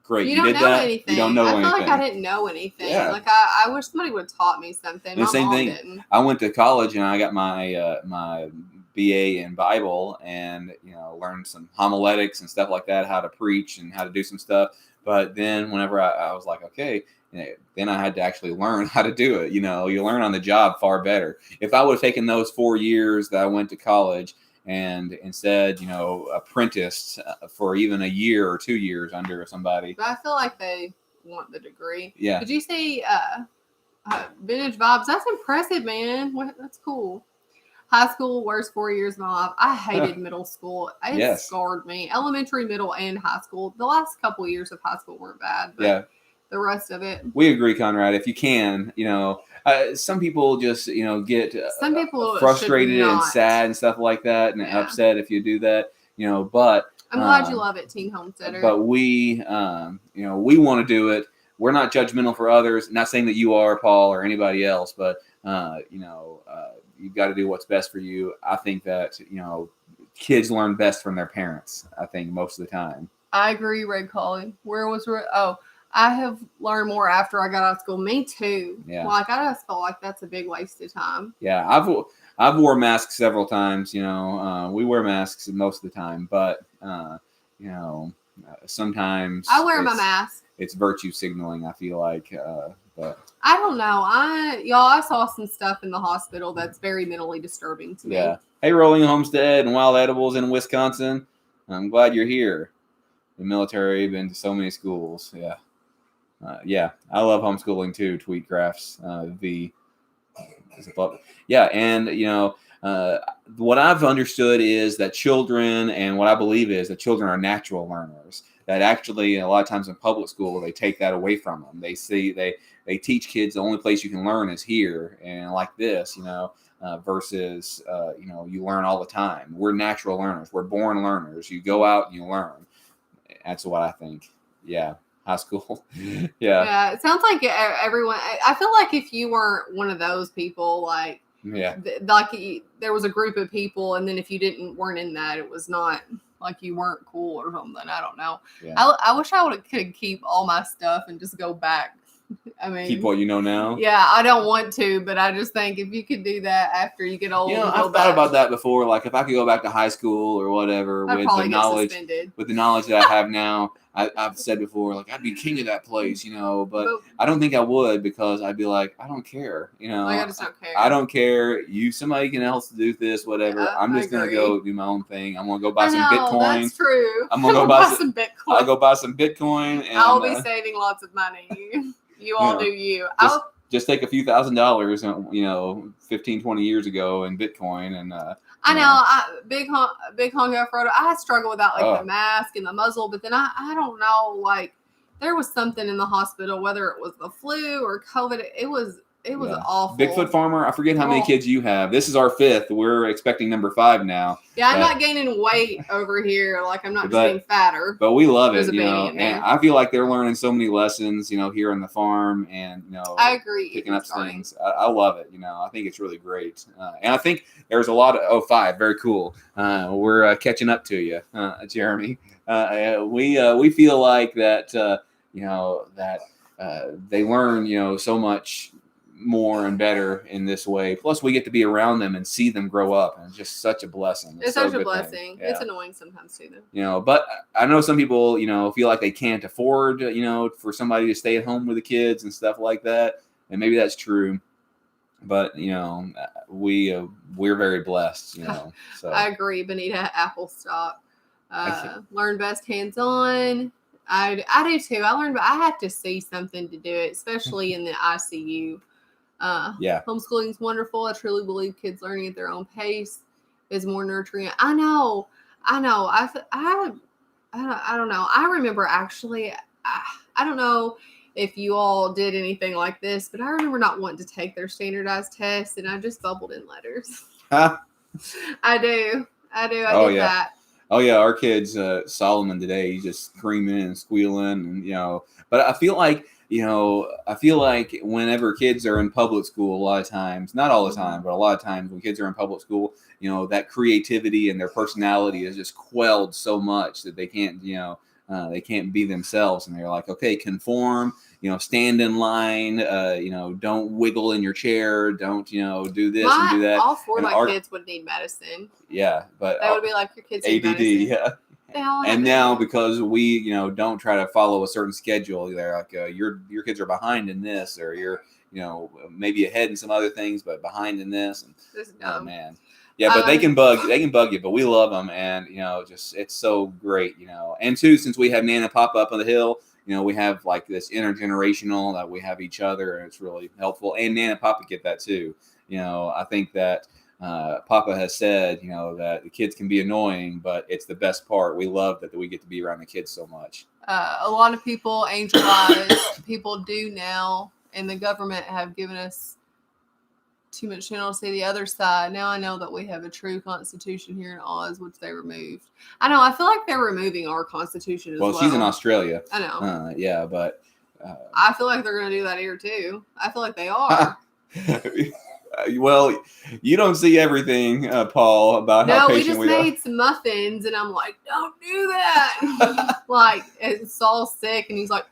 great. You You don't did know that. anything. You don't know I feel anything. like I didn't know anything. Yeah. Like I wish somebody would have taught me something. And My the same mom thing. didn't. I went to college and I got my my BA in Bible, and learned some homiletics and stuff like that, how to preach and how to do some stuff. But then whenever I was like, okay, then I had to actually learn how to do it. You learn on the job far better. If I would have taken those 4 years that I went to college and instead, apprenticed for even a year or 2 years under somebody. But I feel like they want the degree. Yeah. Did you see Vintage Vibes? That's impressive, man. That's cool. High school, worst 4 years of my life. I hated middle school. It scarred me. Elementary, middle, and high school. The last couple of years of high school weren't bad, but the rest of it. We agree, Conrad. If you can, some people just, get some people frustrated and sad and stuff like that, and upset if you do that, but I'm glad you love it, Teen Homesteader. But we, we want to do it. We're not judgmental for others. Not saying that you are, Paul, or anybody else, but you've got to do what's best for you. I think that kids learn best from their parents. I think most of the time. I agree, Red Collie. Where was Red? Oh, I have learned more after I got out of school. Me too. Yeah. Like I just felt like that's a big waste of time. Yeah, I've wore masks several times. We wear masks most of the time, but sometimes I wear my mask. It's virtue signaling, I feel like, but I don't know. I saw some stuff in the hospital that's very mentally disturbing to me. Yeah. Hey, Rolling Homestead and Wild Edibles in Wisconsin. I'm glad you're here. The military, been to so many schools. Yeah. I love homeschooling too. Tweetcrafts, yeah, and what I've understood is that children, and what I believe is that children are natural learners. That actually, a lot of times in public school, they take that away from them. They teach kids the only place you can learn is here and like this, versus you learn all the time. We're natural learners. We're born learners. You go out and you learn. That's what I think. Yeah. High school. Yeah. It sounds like everyone. I feel like if you weren't one of those people, like there was a group of people, and then if you weren't in that, it was not like you weren't cool or something. I don't know. Yeah. I wish I could keep all my stuff and just go back. I mean, keep what you know now. Yeah, I don't want to, but I just think if you could do that after you get old, I've thought about that before. Like if I could go back to high school or whatever with the knowledge that I have now, I've said before, like I'd be king of that place, but I don't think I would, because I'd be like, I don't care, I just don't care. I don't care. Somebody can else do this, whatever. Yeah, I'm just gonna go do my own thing. I'm gonna go buy some Bitcoin. That's true. I'm gonna go buy some Bitcoin. I'll go buy some Bitcoin, and I'll be saving lots of money. You all do you. Just take a few $1,000s, 15, 20 years ago in Bitcoin, and I know. Big Hongo Frodo. I struggle with that, like the mask and the muzzle, but then I don't know, like there was something in the hospital, whether it was the flu or COVID. It was awful. Bigfoot Farmer, I forget how many kids you have. This is our 5th. We're expecting number 5 now. Yeah, I'm not gaining weight over here. Like I'm not getting fatter. But we love it, and I feel like they're learning so many lessons, here on the farm, and I agree. Picking up things. I love it. I think it's really great, and I think there's a lot of 5. Very cool. We're catching up to you, Jeremy. We feel like that. That they learn, so much more and better in this way. Plus, we get to be around them and see them grow up, and it's just such a blessing. It's such a blessing. Yeah. It's annoying sometimes too, though. But I know some people, feel like they can't afford, for somebody to stay at home with the kids and stuff like that, and maybe that's true. But we're very blessed. So I agree, Benita Applestock. Learn best hands-on. I do too. I have to see something to do it, especially in the ICU. Homeschooling is wonderful. I truly believe kids learning at their own pace is more nurturing. I know. I don't know. I remember actually, I don't know if you all did anything like this, but I remember not wanting to take their standardized test, and I just bubbled in letters. I do. I did that. Oh yeah, our kids, Solomon today, he's just screaming and squealing, and but I feel like I feel like whenever kids are in public school, a lot of times, not all the time, but a lot of times when kids are in public school, that creativity and their personality is just quelled so much that they can't, they can't be themselves. And they're like, okay, conform, stand in line, don't wiggle in your chair. Don't, do this and do that. All four of And my kids would need medicine. Yeah. But that would be like your kids need ADD. medicine. Yeah. And now because we, don't try to follow a certain schedule, they're like, your kids are behind in this, or you're, maybe ahead in some other things, but behind in this. And oh man, yeah, but they can bug you, but we love them, and just it's so great, And too, since we have Nana Papa up on the hill, we have like this intergenerational that we have each other, and it's really helpful. And Nana Papa get that too. I think that. Papa has said, that the kids can be annoying, but it's the best part. We love that we get to be around the kids so much. A lot of people, angel-eyes, people do now, and the government have given us too much channel to see the other side. Now I know that we have a true constitution here in Oz, which they removed. I know. I feel like they're removing our constitution as well. Well, she's in Australia. I know. Yeah, but I feel like they're going to do that here too. I feel like they are. Well, you don't see everything, Paul, about how patient we are. No, we just made some muffins, and I'm like, don't do that. Like, Saul's sick, and he's like,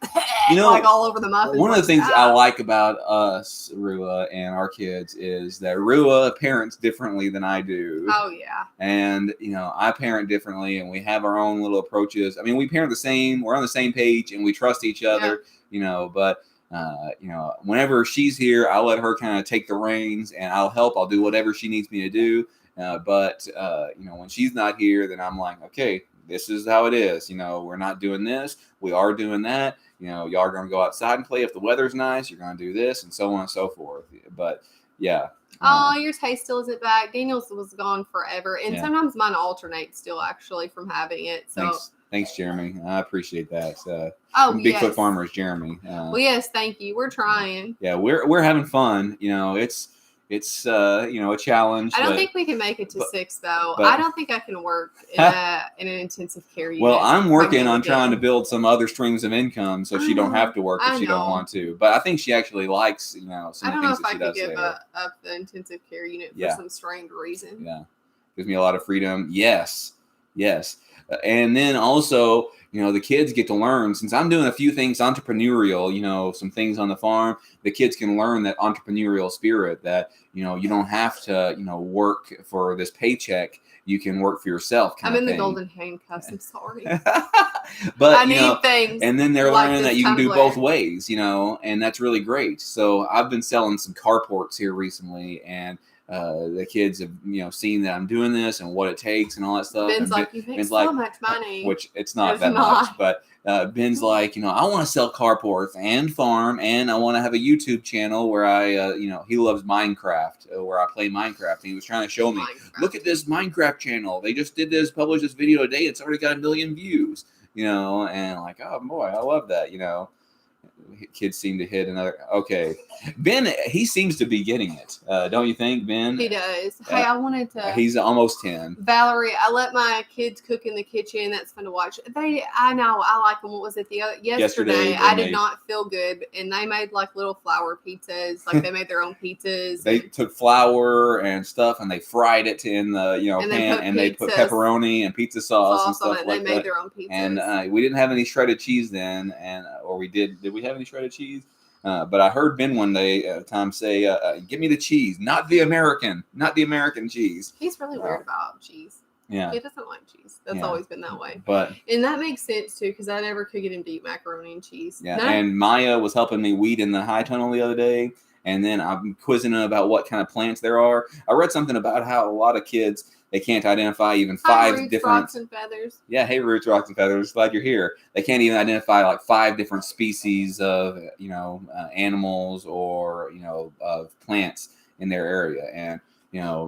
like all over the muffins. One of the things I like about us, Rua, and our kids is that Rua parents differently than I do. Oh, yeah. And, I parent differently, and we have our own little approaches. I mean, we parent the same. We're on the same page, and we trust each other, but... whenever she's here, I'll let her kind of take the reins, and I'll help. I'll do whatever she needs me to do. But when she's not here, then I'm like, okay, this is how it is. We're not doing this. We are doing that. Y'all are going to go outside and play. If the weather's nice, you're going to do this, and so on and so forth. But yeah. Oh, your taste still isn't back. Daniel's was gone forever. And sometimes mine alternates still actually from having it. So Thanks, Jeremy. I appreciate that. Bigfoot Farmer is Jeremy. Well, yes, thank you. We're trying. Yeah, we're having fun. It's a challenge. I don't think we can make it to 6 though. I don't think I can work in an intensive care unit. Well, I'm working on trying to build some other streams of income so she don't have to work if she don't want to. But I think she actually likes some of the things that she does. I don't know if I could give up the intensive care unit for some strange reason. Yeah, gives me a lot of freedom. Yes. And then also, the kids get to learn, since I'm doing a few things entrepreneurial, some things on the farm, the kids can learn that entrepreneurial spirit that, you don't have to, work for this paycheck. You can work for yourself. I'm in the golden handcuffs. I'm sorry. But I need things. And then they're learning that you can do both ways, and that's really great. So I've been selling some carports here recently, and the kids have, seen that I'm doing this and what it takes and all that stuff. Ben's like, you make so much money. Which it's not that much, but Ben's like, I want to sell carports and farm, and I want to have a YouTube channel where I, he loves Minecraft, where I play Minecraft. And he was trying to show me, look at this Minecraft channel. They just published this video today. It's already got 1 million views, and like, oh boy, I love that, Kids seem to hit another. Okay, Ben, he seems to be getting it. Don't you think, Ben? He does. Hey, I wanted to. He's almost 10. Valerie, I let my kids cook in the kitchen. That's fun to watch. I know, I like them. What was it? Yesterday I did not feel good, and they made like little flour pizzas. Like they made their own pizzas. They took flour and stuff, and they fried it in the pan, and they put pepperoni and pizza sauce and stuff like that. They made their own pizzas. And we didn't have any shredded cheese then, or we did. Did we have any shredded cheese? But I heard Ben one day time say, "Give me the cheese, not the American cheese." He's really weird about cheese. Yeah, he doesn't like cheese. That's always been that way. But and that makes sense too, because I never could get him to eat macaroni and cheese. Yeah, and Maya was helping me weed in the high tunnel the other day, and then I'm quizzing them about what kind of plants there are. I read something about how a lot of kids, they can't identify even 5 roots, different rocks and feathers. Yeah, hey roots, rocks and feathers. Glad you're here. They can't even identify like 5 different species of animals or of plants in their area. And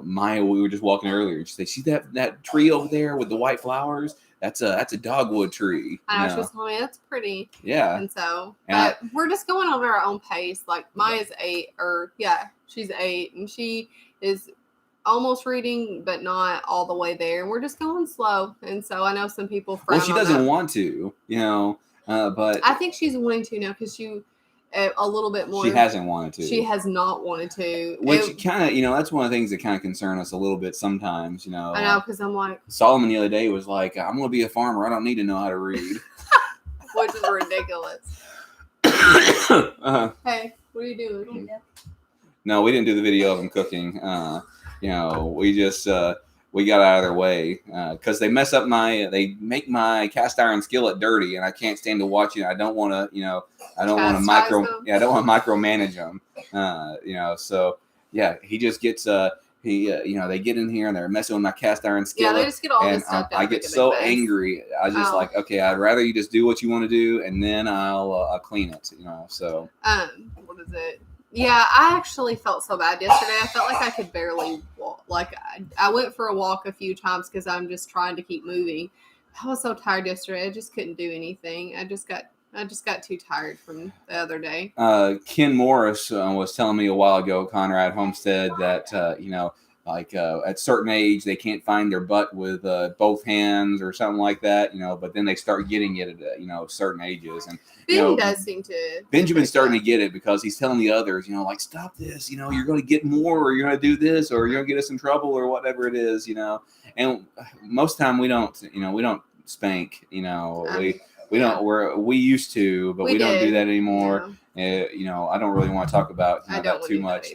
Maya, we were just walking earlier. She said, "See that tree over there with the white flowers? That's a dogwood tree." I was just telling me that's pretty. Yeah. And so, but we're just going on our own pace. Like Maya's 8, she's 8, and she is almost reading, but not all the way there. And we're just going slow. And so I know some people frown she doesn't want to, but I think she's wanting to now because a little bit more. She hasn't wanted to. She has not wanted to. Which kind of, that's one of the things that kind of concern us a little bit sometimes, I know, because I'm like... Solomon the other day was like, I'm going to be a farmer. I don't need to know how to read. Which is ridiculous. Hey, what are you doing? No, we didn't do the video of them cooking. We just... we got out of their way because they mess up they make my cast iron skillet dirty, and I can't stand to watch it. I don't want to, I don't want to I don't want to micromanage them. So yeah, he just gets, they get in here and they're messing with my cast iron skillet. Yeah, they just get all this stuff. I get so angry. I just like, okay, I'd rather you just do what you want to do, and then I'll clean it. So. What is it? Yeah, I actually felt so bad yesterday. I felt like I could barely walk. Like, I went for a walk a few times because I'm just trying to keep moving. I was so tired yesterday. I just couldn't do anything. I just got too tired from the other day. Ken Morris was telling me a while ago, Conrad Homestead, that at certain age they can't find their butt with both hands or something like that, but then they start getting it at certain ages. And Ben does seem to. Benjamin's starting to get it because he's telling the others, stop this, you're going to get more, or you're going to do this, or you're going to get us in trouble, or whatever it is, And most time we don't spank, we don't. We used to, but we don't do that anymore. I don't really want to talk about that too much,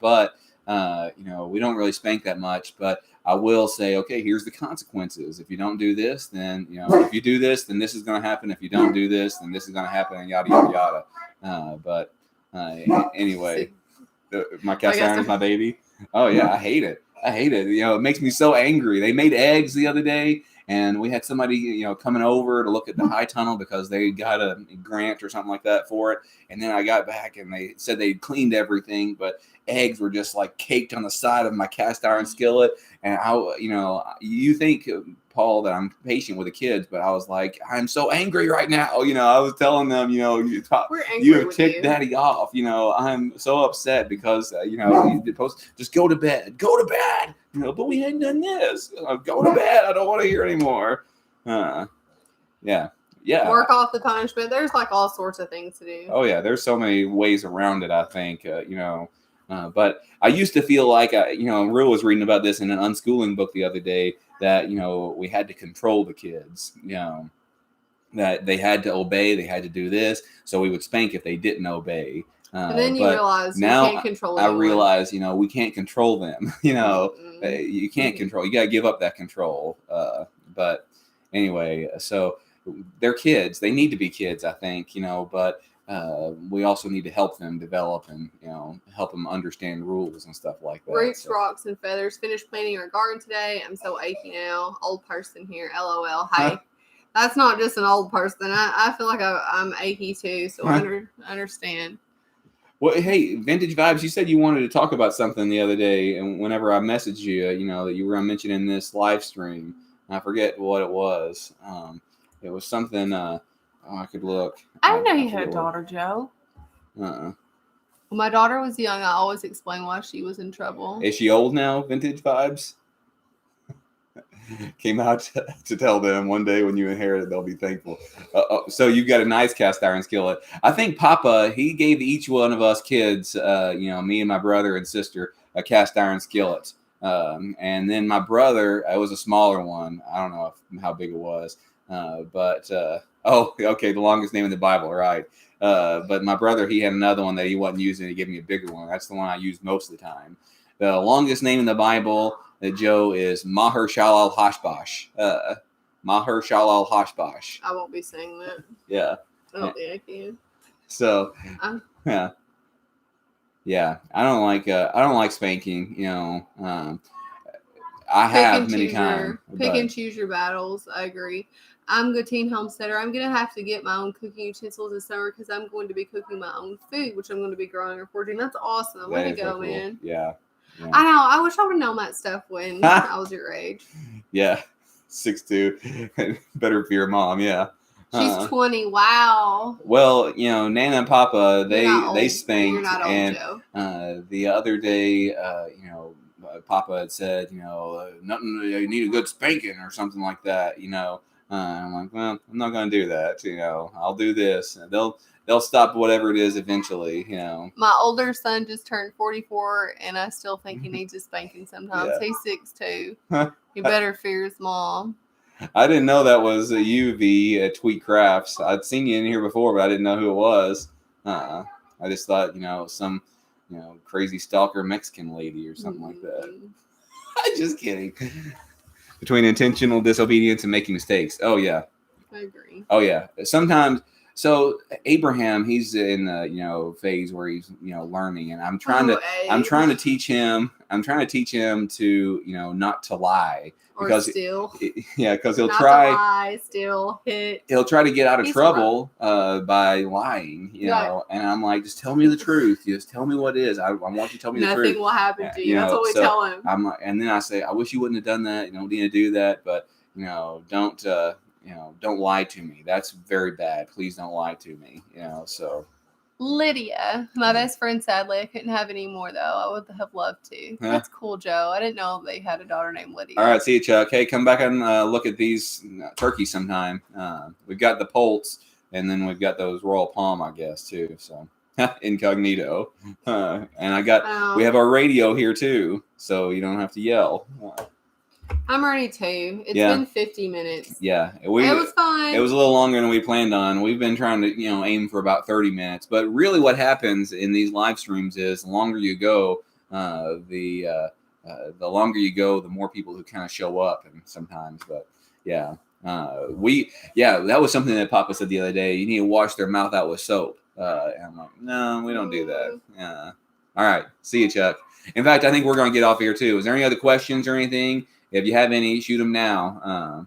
but. We don't really spank that much, but I will say, okay, here's the consequences. If you don't do this, then, if you do this, then this is going to happen. If you don't do this, then this is going to happen, and yada, yada, yada. Anyway, my cast iron is my baby. Oh, yeah, I hate it. It makes me so angry. They made eggs the other day, and we had somebody, coming over to look at the high tunnel because they got a grant or something like that for it. And then I got back and they said they'd cleaned everything, but eggs were just like caked on the side of my cast iron skillet. And you think, Paul, that I'm patient with the kids, but I was like, I'm so angry right now. I was telling them, you have ticked daddy off. I'm so upset because, you're supposed to just go to bed. But we hadn't done this. Go to bed. I don't want to hear anymore. Yeah. Work off the punishment. There's like all sorts of things to do. Oh yeah. There's so many ways around it, I think, but I used to feel like, Wrol was reading about this in an unschooling book the other day, that, we had to control the kids, that they had to obey, they had to do this. So we would spank if they didn't obey. And then you realize now you can't control I anyone. Realize, we can't control them. You can't control. You got to give up that control. But anyway, so they're kids. They need to be kids, I think, but we also need to help them develop and, help them understand rules and stuff like that. Roots, rocks, and feathers. Finished planting our garden today. I'm so achy now. Old person here. LOL. Hey. That's not just an old person. I feel like I'm achy too, so I understand. Well, hey, Vintage Vibes, you said you wanted to talk about something the other day, and whenever I messaged you, that you were going to mention in this live stream, I forget what it was. It was something, I could look. I didn't know you had a daughter, Joe. When my daughter was young, I always explained why she was in trouble. Is she old now, Vintage Vibes? Came out to tell them one day when you inherit it, they'll be thankful. So you've got a nice cast iron skillet. I think Papa, he gave each one of us kids, me and my brother and sister, a cast iron skillet. And then my brother, it was a smaller one. I don't know how big it was. The longest name in the Bible, right? But my brother, he had another one that he wasn't using. He gave me a bigger one. That's the one I use most of the time. The longest name in the Bible, Joe, is Maher Shalal Hashbash. Maher Shalal Hashbash. I won't be saying that. Yeah. I don't think I can. So, yeah. I don't like spanking. I have many times. Pick and choose your battles. I agree. I'm a teen homesteader. I'm going to have to get my own cooking utensils this summer because I'm going to be cooking my own food, which I'm going to be growing or foraging. That's awesome. Way to go, cool. Man. Yeah. I know. I wish I would have known that stuff when I was your age. Yeah. 6'2". Better for your mom. Yeah. She's 20. Wow. Well, Nana and Papa, they spanked. You're not old, Joe. The other day, Papa had said, nothing, you need a good spanking or something like that, I'm like, well, I'm not going to do that. I'll do this. And they'll stop whatever it is eventually. You know. My older son just turned 44, and I still think he needs a spanking sometimes. Yeah. He's 6'2". He better fear his mom. I didn't know that was a UV at Tweet Crafts. I'd seen you in here before, but I didn't know who it was. I just thought, some, crazy stalker Mexican lady or something like that. Just kidding. Between intentional disobedience and making mistakes. Oh, yeah. I agree. Oh, yeah. Sometimes. So Abraham, he's in the phase where he's learning, and I'm trying to teach him. I'm trying to teach him to not to lie, because steal. Because he'll not try to lie, steal, hit. He'll try to get out of trouble by lying, and I'm like, just tell me the truth. Just tell me what it is. I want you to tell me the truth. Nothing will happen to you. That's what we tell him. I'm like, and then I say, I wish you wouldn't have done that. You don't need to do that, but don't lie to me. That's very bad. Please don't lie to me. So. Lydia, my best friend, sadly, I couldn't have any more, though. I would have loved to. That's cool, Joe. I didn't know they had a daughter named Lydia. All right, see you, Chuck. Hey, come back and look at these turkeys sometime. We've got the poults, and then we've got those Royal Palm, I guess, too. So incognito. And we have our radio here, too, so you don't have to yell. I'm ready too. It's been 50 minutes. Yeah. It was fine. It was a little longer than we planned on. We've been trying to, aim for about 30 minutes. But really what happens in these live streams is the longer you go, the longer you go, the more people who kind of show up and sometimes. But yeah. That was something that Papa said the other day. You need to wash their mouth out with soap. And I'm like, no, we don't do that. Yeah. All right. See you, Chuck. In fact, I think we're going to get off here too. Is there any other questions or anything? If you have any, shoot them now.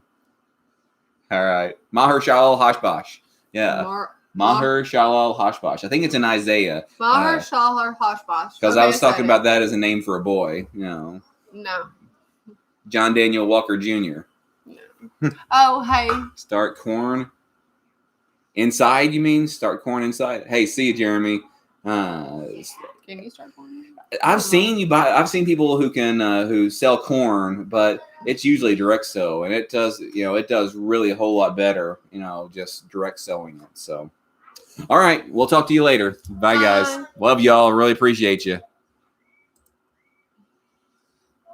All right. Maher Shalal Hashbash. Yeah. Maher Shalal Hashbash. I think it's in Isaiah. Maher Shalal Hashbash. Because I was talking about that as a name for a boy. No. John Daniel Walker Jr. No. Oh, hey. Start corn inside, you mean? Start corn inside? Hey, see you, Jeremy. Can you start corn? I've seen people who can who sell corn, but it's usually direct sow, and it does really a whole lot better, just direct sowing it. So, all right, we'll talk to you later. Bye. Guys. Love y'all. Really appreciate you.